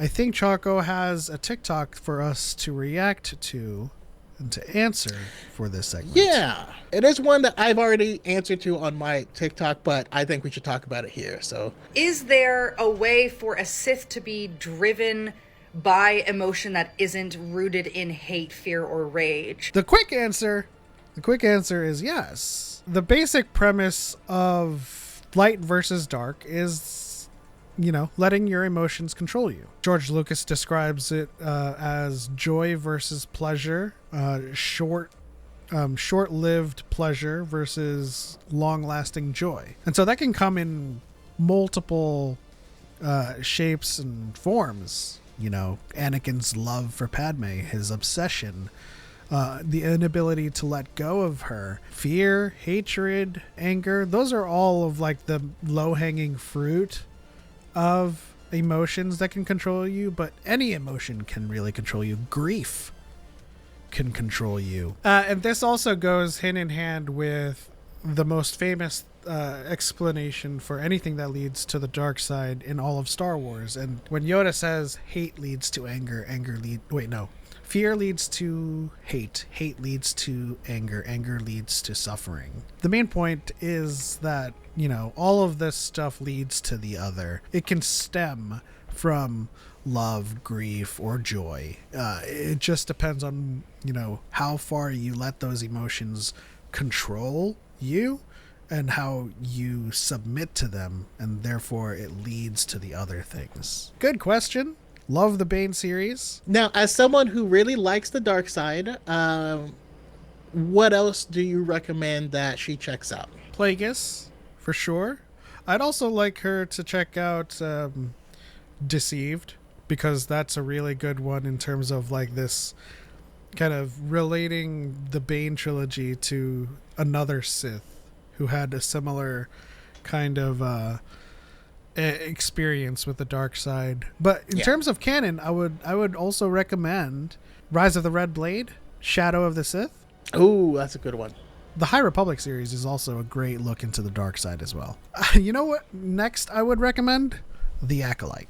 I think Choco has a TikTok for us to react to and to answer for this segment. Yeah, it is one that I've already answered to on my TikTok, but I think we should talk about it here. So, is there a way for a Sith to be driven by emotion that isn't rooted in hate, fear, or rage? The quick answer is yes. The basic premise of light versus dark is, letting your emotions control you. George Lucas describes it as joy versus pleasure, short-lived pleasure versus long-lasting joy. And so that can come in multiple shapes and forms. Anakin's love for Padme, his obsession, the inability to let go of her, fear, hatred, anger. Those are all of like the low-hanging fruit of emotions that can control you, but any emotion can really control you. Grief can control you. And this also goes hand in hand with the most famous explanation for anything that leads to the dark side in all of Star Wars. And when Yoda says hate leads to anger, fear leads to hate leads to anger leads to suffering. The main point is that, all of this stuff leads to the other. It can stem from love, grief, or joy. It just depends on, how far you let those emotions control you and how you submit to them, and therefore it leads to the other things. Good question. Love the Bane series. now, as someone who really likes the dark side, what else do you recommend that she checks out? Plagueis, for sure. I'd also like her to check out Deceived, because that's a really good one in terms of like this kind of relating the Bane trilogy to another Sith who had a similar kind of experience with the dark side. But in terms of canon, I would also recommend Rise of the Red Blade, Shadow of the Sith. Ooh, that's a good one. The High Republic series is also a great look into the dark side as well. You know what? Next, I would recommend The Acolyte.